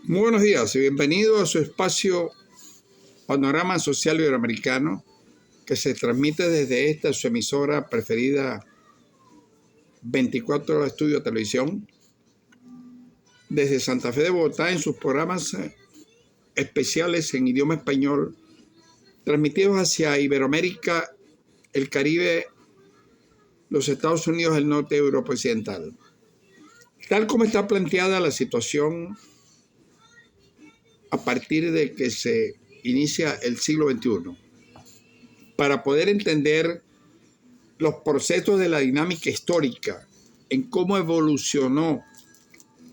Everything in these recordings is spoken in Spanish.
Muy buenos días y bienvenido a su espacio Panorama Social Iberoamericano, que se transmite desde esta su emisora preferida 24 Horas Estudio Televisión, desde Santa Fe de Bogotá en sus programas especiales en idioma español, transmitidos hacia Iberoamérica, el Caribe, los Estados Unidos, el norte de Europa Occidental. Tal como está planteada la situación a partir de que se inicia el siglo XXI, para poder entender los procesos de la dinámica histórica, en cómo evolucionó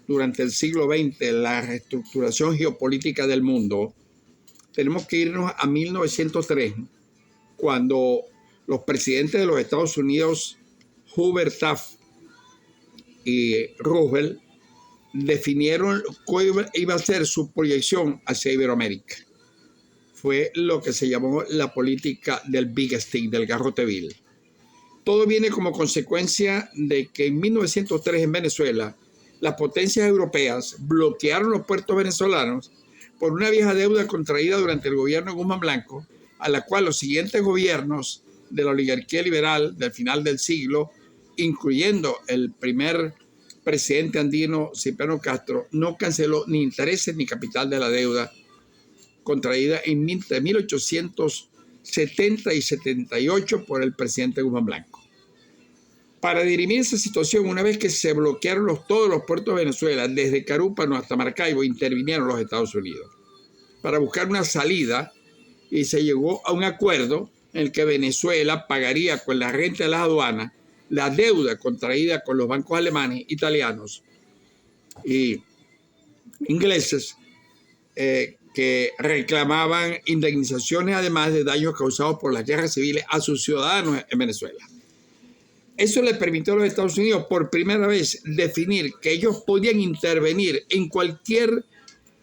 durante el siglo XX la reestructuración geopolítica del mundo, tenemos que irnos a 1903, cuando los presidentes de los Estados Unidos, Hoover, Taft y Roosevelt, definieron cuál iba a ser su proyección hacia Iberoamérica. Fue lo que se llamó la política del Big Stick, del garrote vil. Todo viene como consecuencia de que en 1903 en Venezuela las potencias europeas bloquearon los puertos venezolanos por una vieja deuda contraída durante el gobierno de Guzmán Blanco, a la cual los siguientes gobiernos de la oligarquía liberal del final del siglo, incluyendo el primer presidente andino Cipriano Castro, no canceló ni intereses ni capital de la deuda contraída entre 1870 y 78 por el presidente Guzmán Blanco. Para dirimir esa situación, una vez que se bloquearon todos los puertos de Venezuela, desde Carúpano hasta Maracaibo, intervinieron los Estados Unidos para buscar una salida, y se llegó a un acuerdo en el que Venezuela pagaría con la renta de las aduanas la deuda contraída con los bancos alemanes, italianos y ingleses, que reclamaban indemnizaciones además de daños causados por las guerras civiles a sus ciudadanos en Venezuela. Eso le permitió a los Estados Unidos por primera vez definir que ellos podían intervenir en cualquier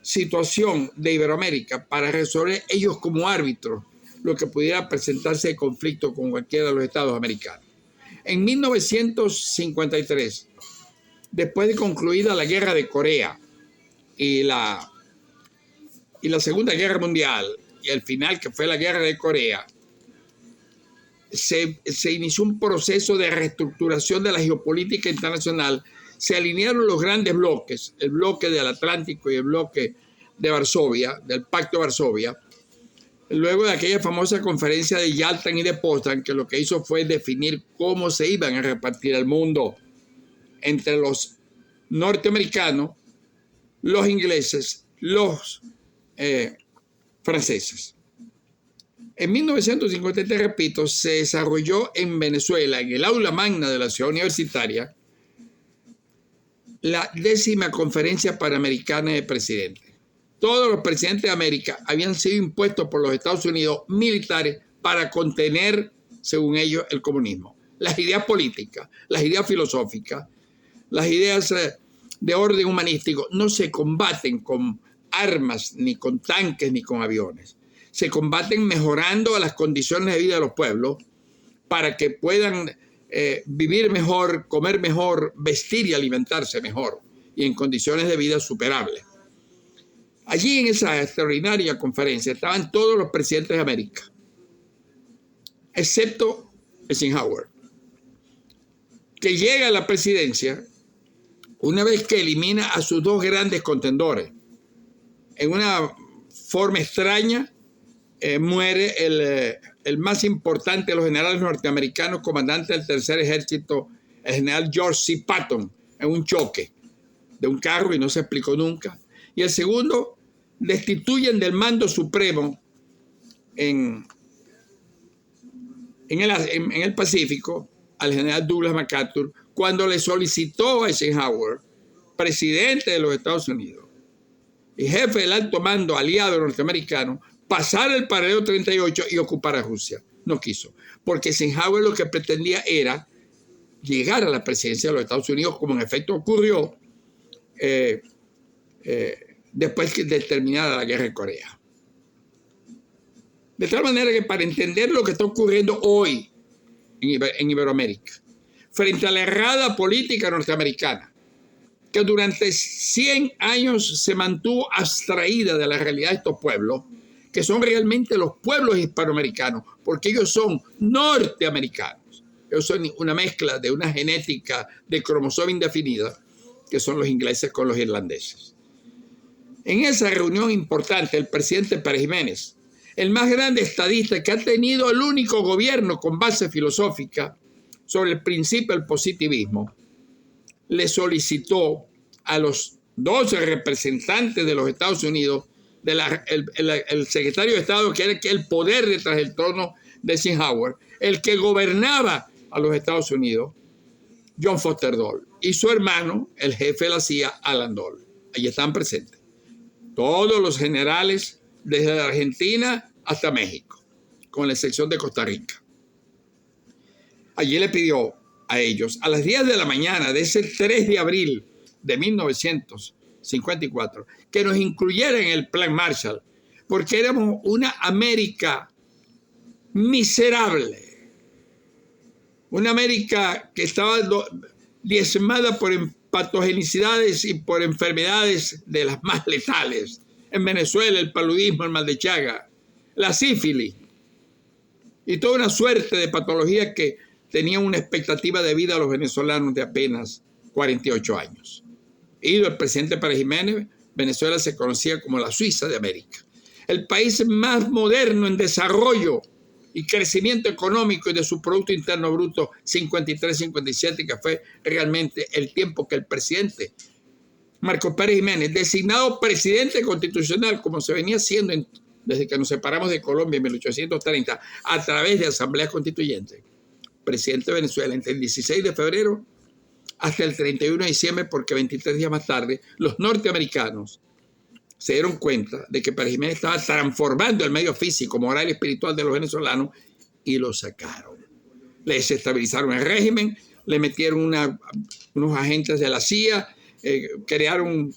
situación de Iberoamérica para resolver ellos como árbitros lo que pudiera presentarse de conflicto con cualquiera de los estados americanos. En 1953, después de concluida la guerra de Corea y la Segunda Guerra Mundial, y al final que fue la guerra de Corea, se inició un proceso de reestructuración de la geopolítica internacional. Se alinearon los grandes bloques, el bloque del Atlántico y el bloque de Varsovia, del Pacto de Varsovia, luego de aquella famosa conferencia de Yalta y de Potsdam, que lo que hizo fue definir cómo se iban a repartir el mundo entre los norteamericanos, los ingleses, los franceses. En 1953, repito, se desarrolló en Venezuela, en el aula magna de la ciudad universitaria, la 10ª Conferencia Panamericana de Presidentes. Todos los presidentes de América habían sido impuestos por los Estados Unidos militares para contener, según ellos, el comunismo. Las ideas políticas, las ideas filosóficas, las ideas de orden humanístico no se combaten con armas, ni con tanques, ni con aviones. Se combaten mejorando las condiciones de vida de los pueblos para que puedan vivir mejor, comer mejor, vestir y alimentarse mejor y en condiciones de vida superables. Allí en esa extraordinaria conferencia estaban todos los presidentes de América, excepto Eisenhower, que llega a la presidencia una vez que elimina a sus dos grandes contendores. En una forma extraña, muere el más importante de los generales norteamericanos, comandante del Tercer Ejército, el general George C. Patton, en un choque de un carro y no se explicó nunca. Y el segundo, destituyen del mando supremo en el Pacífico al general Douglas MacArthur cuando le solicitó a Eisenhower, presidente de los Estados Unidos y jefe del alto mando aliado norteamericano, pasar el paralelo 38 y ocupar a Rusia. No quiso, porque Eisenhower lo que pretendía era llegar a la presidencia de los Estados Unidos, como en efecto ocurrió después de terminada la guerra de Corea. De tal manera que para entender lo que está ocurriendo hoy en Iberoamérica, frente a la errada política norteamericana, que durante 100 años se mantuvo abstraída de la realidad de estos pueblos, que son realmente los pueblos hispanoamericanos, porque ellos son norteamericanos. Ellos son una mezcla de una genética de cromosoma indefinida, que son los ingleses con los irlandeses. En esa reunión importante, el presidente Pérez Jiménez, el más grande estadista que ha tenido el único gobierno con base filosófica sobre el principio del positivismo, le solicitó a los 12 representantes de los Estados Unidos, el secretario de Estado, que era el poder detrás del trono de Eisenhower, el que gobernaba a los Estados Unidos, John Foster Dole, y su hermano, el jefe de la CIA, Alan Dole. Allí estaban presentes todos los generales, desde la Argentina hasta México, con la excepción de Costa Rica. Allí le pidió a ellos, a las 10 de la mañana de ese 3 de abril de 1954, que nos incluyeran en el Plan Marshall, porque éramos una América miserable, una América que estaba diezmada por patogenicidades y por enfermedades de las más letales. En Venezuela, el paludismo, el mal de Chaga, la sífilis y toda una suerte de patologías que tenían una expectativa de vida a los venezolanos de apenas 48 años. Ido el presidente Pérez Jiménez, Venezuela se conocía como la Suiza de América. El país más moderno en desarrollo y crecimiento económico y de su Producto Interno Bruto 53-57, que fue realmente el tiempo que el presidente Marcos Pérez Jiménez, designado presidente constitucional, como se venía haciendo desde que nos separamos de Colombia en 1830, a través de asambleas constituyentes, presidente de Venezuela entre el 16 de febrero hasta el 31 de diciembre, porque 23 días más tarde los norteamericanos se dieron cuenta de que Pérez Jiménez estaba transformando el medio físico, moral y espiritual de los venezolanos y lo sacaron. Le desestabilizaron el régimen, le metieron unos agentes de la CIA, crearon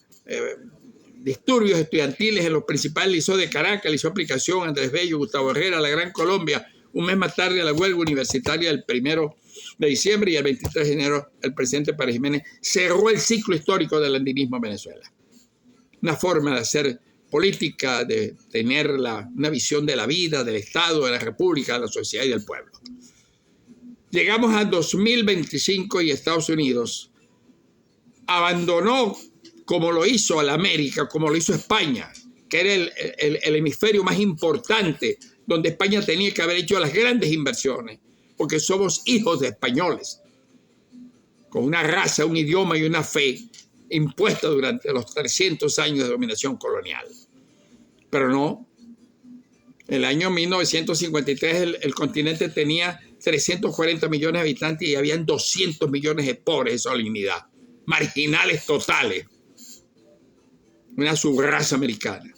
disturbios estudiantiles en los principales liceos de Caracas, Liceo Aplicación, Andrés Bello, Gustavo Herrera, la Gran Colombia. Un mes más tarde, la huelga universitaria del 1 de diciembre y el 23 de enero, el presidente Pérez Jiménez cerró el ciclo histórico del andinismo en Venezuela. Una forma de hacer política, de tener una visión de la vida, del Estado, de la República, de la sociedad y del pueblo. Llegamos a 2025 y Estados Unidos abandonó, como lo hizo a la América, como lo hizo España, que era el hemisferio más importante, donde España tenía que haber hecho las grandes inversiones, porque somos hijos de españoles, con una raza, un idioma y una fe impuesta durante los 300 años de dominación colonial. Pero no, el año 1953 el continente tenía 340 millones de habitantes y habían 200 millones de pobres de solemnidad, marginales totales, una subraza americana.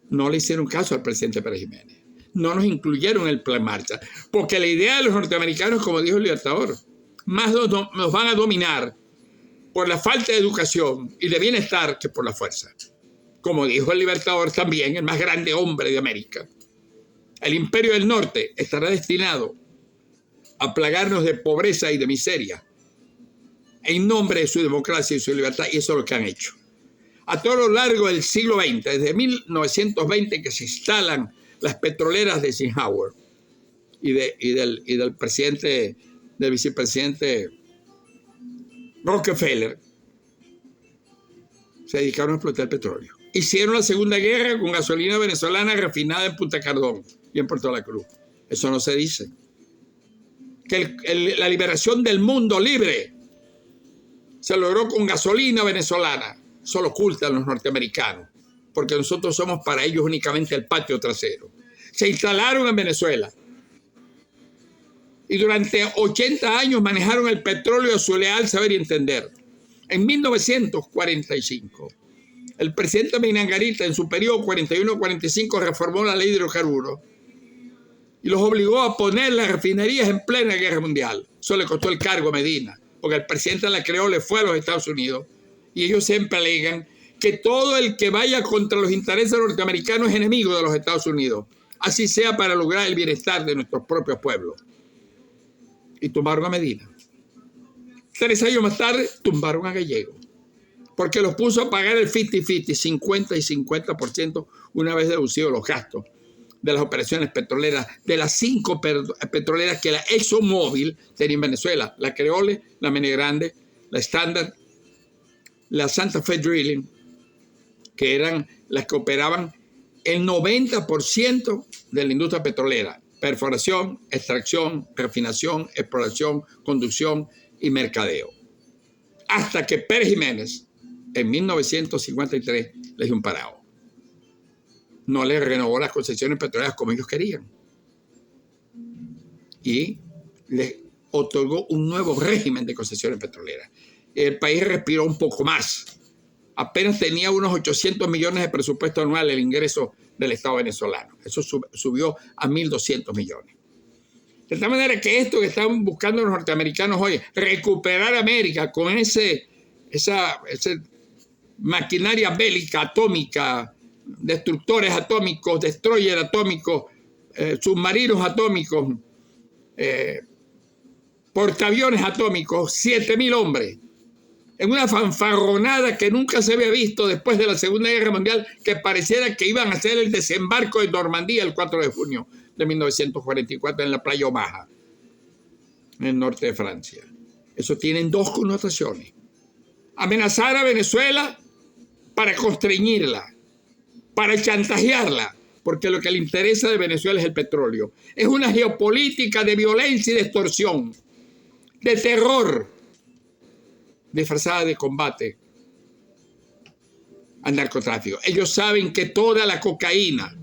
No le hicieron caso al presidente Pérez Jiménez. No nos incluyeron en el Plan Marshall, porque la idea de los norteamericanos, como dijo el Libertador, más nos van a dominar por la falta de educación y de bienestar que por la fuerza. Como dijo el Libertador también, el más grande hombre de América, el Imperio del Norte estará destinado a plagarnos de pobreza y de miseria en nombre de su democracia y su libertad, y eso es lo que han hecho. A todo lo largo del siglo XX, desde 1920 que se instalan las petroleras de Eisenhower y del vicepresidente Rockefeller, se dedicaron a explotar petróleo. Hicieron la Segunda Guerra con gasolina venezolana refinada en Punta Cardón y en Puerto La Cruz. Eso no se dice. Que la liberación del mundo libre se logró con gasolina venezolana. Eso lo ocultan los norteamericanos, porque nosotros somos para ellos únicamente el patio trasero. Se instalaron en Venezuela y durante 80 años manejaron el petróleo a su leal saber y entender. En 1945, el presidente Minangarita, en su periodo 41-45, reformó la ley de hidrocarburos y los obligó a poner las refinerías en plena guerra mundial. Eso le costó el cargo a Medina, porque el presidente la creó, le fue a los Estados Unidos, y ellos siempre alegan que todo el que vaya contra los intereses norteamericanos es enemigo de los Estados Unidos, así sea para lograr el bienestar de nuestros propios pueblos. Y tumbaron a Medina. 3 años más tarde, tumbaron a Gallego. porque los puso a pagar el 50-50, 50 y 50% una vez deducidos los gastos de las operaciones petroleras, de las 5 petroleras que la ExxonMobil tenía en Venezuela: la Creole, la Mene Grande, la Standard, la Santa Fe Drilling, que eran las que operaban el 90% de la industria petrolera: perforación, extracción, refinación, exploración, conducción y mercadeo. Hasta que Pérez Jiménez, en 1953, les dio un parado. No les renovó las concesiones petroleras como ellos querían. Y les otorgó un nuevo régimen de concesiones petroleras. El país respiró un poco más. Apenas tenía unos 800 millones de presupuesto anual el ingreso del Estado venezolano. Eso subió a 1.200 millones. De tal manera que esto que están buscando los norteamericanos hoy, recuperar América con esa maquinaria bélica atómica, destructores atómicos, destroyers atómicos, submarinos atómicos, portaaviones atómicos, 7.000 hombres, en una fanfarronada que nunca se había visto después de la Segunda Guerra Mundial, que pareciera que iban a hacer el desembarco de Normandía el 4 de junio de 1944 en la playa Omaha, en el norte de Francia. Eso tiene dos connotaciones: amenazar a Venezuela para constreñirla, para chantajearla, porque lo que le interesa de Venezuela es el petróleo. Es una geopolítica de violencia y de extorsión, de terror, disfrazada de combate al narcotráfico. Ellos saben que toda la cocaína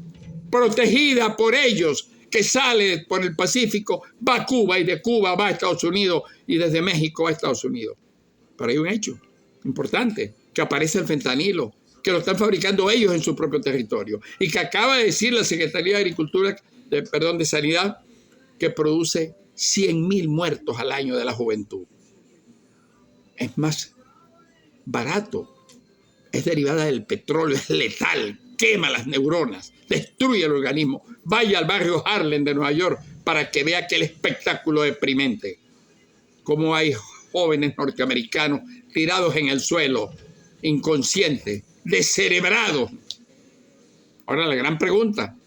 protegida por ellos que sale por el Pacífico va a Cuba, y de Cuba va a Estados Unidos, y desde México va a Estados Unidos. Pero hay un hecho importante, que aparece el fentanilo, que lo están fabricando ellos en su propio territorio, y que acaba de decir la Secretaría de Agricultura, de Sanidad, que produce 100.000 muertos al año de la juventud. Es más barato, es derivada del petróleo, es letal, quema las neuronas, destruye el organismo. Vaya al barrio Harlem de Nueva York para que vea aquel espectáculo deprimente. Cómo hay jóvenes norteamericanos tirados en el suelo, inconscientes, descerebrados. Ahora la gran pregunta: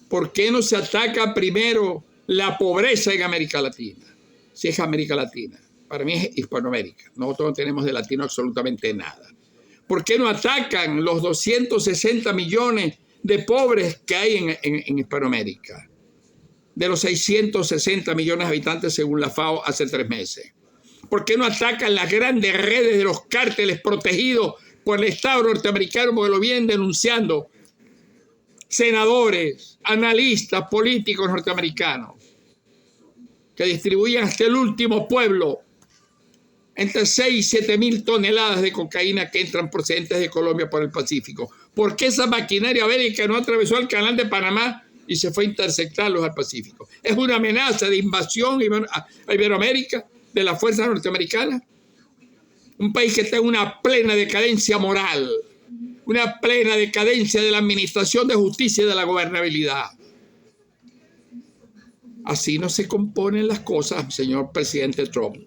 ¿por qué no se ataca primero la pobreza en América Latina? Si es América Latina, para mí es Hispanoamérica. Nosotros no tenemos de latino absolutamente nada. ¿Por qué no atacan los 260 millones de pobres que hay en Hispanoamérica? De los 660 millones de habitantes según la FAO hace 3 meses. ¿Por qué no atacan las grandes redes de los cárteles protegidos por el Estado norteamericano, porque lo vienen denunciando senadores, analistas, políticos norteamericanos, que distribuyen hasta el último pueblo entre 6 y 7 mil toneladas de cocaína que entran procedentes de Colombia por el Pacífico? ¿Por qué esa maquinaria bélica no atravesó el canal de Panamá y se fue a interceptarlos al Pacífico? ¿Es una amenaza de invasión a Iberoamérica de la fuerza norteamericana? Un país que está en una plena decadencia moral, una plena decadencia de la administración de justicia y de la gobernabilidad. Así no se componen las cosas, señor presidente Trump.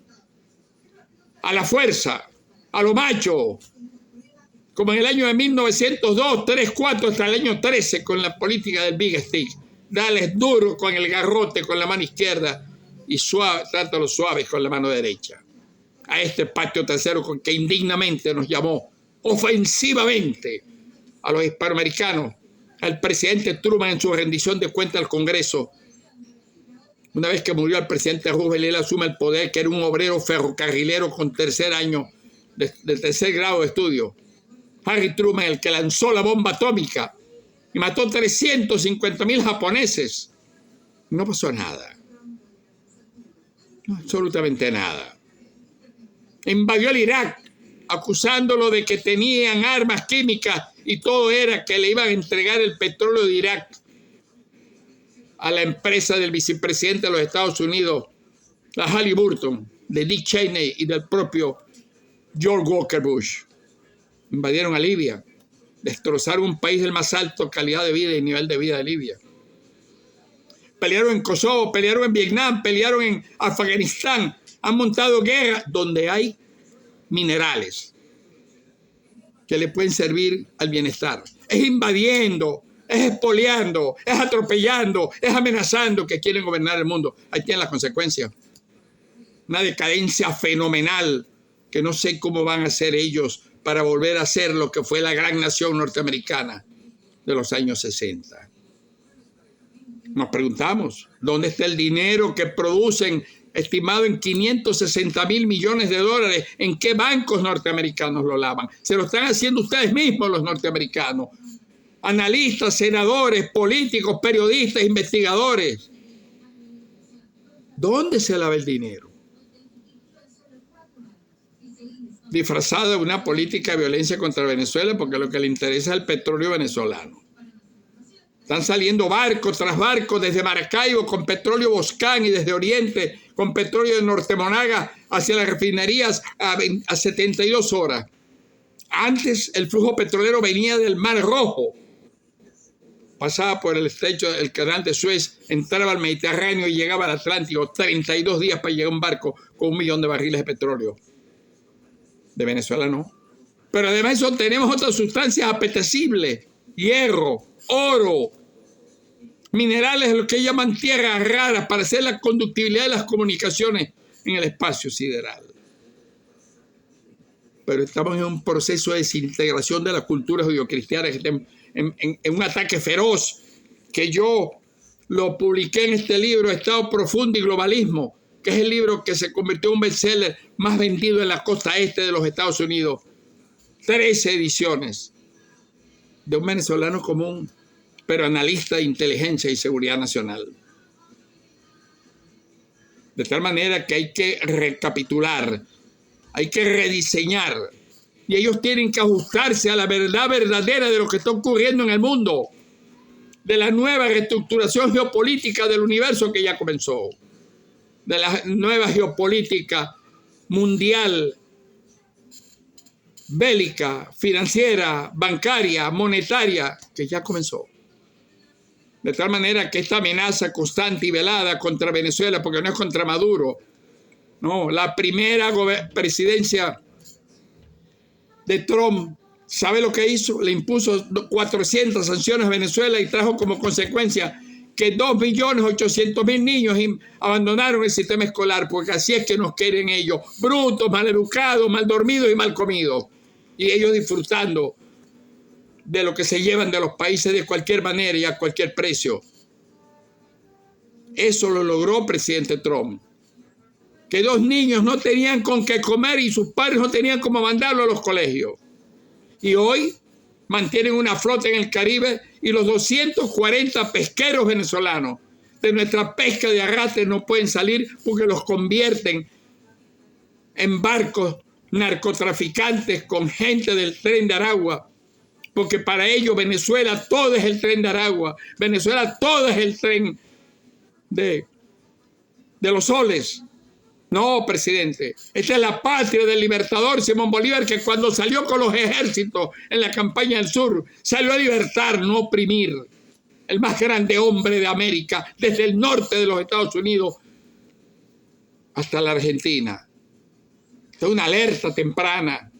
A la fuerza, a lo macho, como en el año de 1902, 3, 4, hasta el año 13, con la política del Big Stick. Dales duro con el garrote con la mano izquierda y suave, trátalos suaves con la mano derecha. A este patio trasero con que indignamente nos llamó ofensivamente a los hispanoamericanos al presidente Truman en su rendición de cuentas al Congreso. Una vez que murió el presidente Roosevelt, él asume el poder, que era un obrero ferrocarrilero con tercer año, de tercer grado de estudio. Harry Truman, el que lanzó la bomba atómica y mató 350.000 japoneses. No pasó nada. No, absolutamente nada. Invadió el Irak, acusándolo de que tenían armas químicas, y todo era que le iban a entregar el petróleo de Irak a la empresa del vicepresidente de los Estados Unidos, la Halliburton, de Dick Cheney y del propio George Walker Bush. Invadieron a Libia, destrozaron un país de más alta calidad de vida y nivel de vida de Libia. Pelearon en Kosovo, pelearon en Vietnam, pelearon en Afganistán, han montado guerra donde hay minerales que le pueden servir al bienestar. Es invadiendo, es expoliando, es atropellando, es amenazando que quieren gobernar el mundo. Ahí tienen las consecuencias. Una decadencia fenomenal que no sé cómo van a hacer ellos para volver a ser lo que fue la gran nación norteamericana de los años 60. Nos preguntamos, ¿dónde está el dinero que producen, estimado en 560.000 millones de dólares? ¿En qué bancos norteamericanos lo lavan? Se lo están haciendo ustedes mismos los norteamericanos. Analistas, senadores, políticos, periodistas, investigadores. ¿Dónde se lava el dinero? Disfrazada de una política de violencia contra Venezuela, porque lo que le interesa es el petróleo venezolano. Están saliendo barcos tras barcos desde Maracaibo con petróleo Boscán y desde Oriente con petróleo de Norte Monaga hacia las refinerías a 72 horas. Antes el flujo petrolero venía del Mar Rojo, pasaba por el estrecho del canal de Suez, entraba al Mediterráneo y llegaba al Atlántico. 32 días para llegar a un barco con 1 millón de barriles de petróleo. De Venezuela no. Pero además de eso tenemos otras sustancias apetecibles: hierro, oro, minerales, lo que llaman tierras raras, para hacer la conductibilidad de las comunicaciones en el espacio sideral. Pero estamos en un proceso de desintegración de las culturas judio-cristianas, en un ataque feroz, que yo lo publiqué en este libro, Estado Profundo y Globalismo, que es el libro que se convirtió en un bestseller más vendido en la costa este de los Estados Unidos. 13 ediciones, de un venezolano común, pero analista de inteligencia y seguridad nacional. De tal manera que hay que recapitular, hay que rediseñar, y ellos tienen que ajustarse a la verdad verdadera de lo que está ocurriendo en el mundo, de la nueva reestructuración geopolítica del universo que ya comenzó, de la nueva geopolítica mundial, bélica, financiera, bancaria, monetaria, que ya comenzó. De tal manera que esta amenaza constante y velada contra Venezuela, porque no es contra Maduro, no, la primera presidencia de Trump, ¿sabe lo que hizo? Le impuso 400 sanciones a Venezuela y trajo como consecuencia que 2.800.000 niños abandonaron el sistema escolar, porque así es que nos quieren ellos, brutos, mal educados, mal dormidos y mal comidos, y ellos disfrutando de lo que se llevan de los países de cualquier manera y a cualquier precio. Eso lo logró presidente Trump. Que 2 niños no tenían con qué comer y sus padres no tenían cómo mandarlo a los colegios. Y hoy mantienen una flota en el Caribe y los 240 pesqueros venezolanos de nuestra pesca de arrastre no pueden salir porque los convierten en barcos narcotraficantes con gente del Tren de Aragua. Porque para ellos Venezuela todo es el Tren de Aragua. Venezuela todo es el tren de los soles. No, presidente. Esta es la patria del libertador Simón Bolívar, que cuando salió con los ejércitos en la campaña del sur, salió a libertar, no oprimir. El más grande hombre de América, desde el norte de los Estados Unidos hasta la Argentina. Es una alerta temprana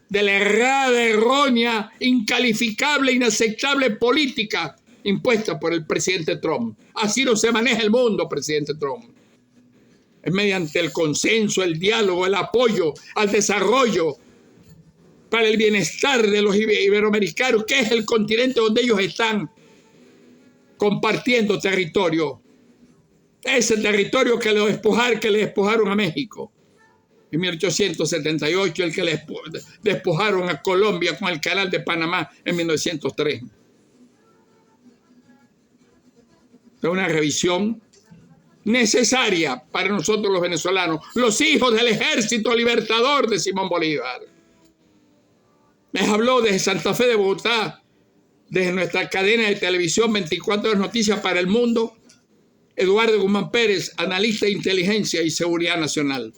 de la errada, errónea, incalificable, inaceptable política impuesta por el presidente Trump. Así no se maneja el mundo, presidente Trump. Es mediante el consenso, el diálogo, el apoyo al desarrollo para el bienestar de los iberoamericanos, que es el continente donde ellos están compartiendo territorio. Ese territorio que le despojaron a México en 1878, el que le despojaron a Colombia con el Canal de Panamá en 1903. Es una revisión necesaria para nosotros los venezolanos, los hijos del ejército libertador de Simón Bolívar. Les habló desde Santa Fe de Bogotá, desde nuestra cadena de televisión 24 Horas Noticias para el Mundo, Eduardo Guzmán Pérez, analista de inteligencia y seguridad nacional.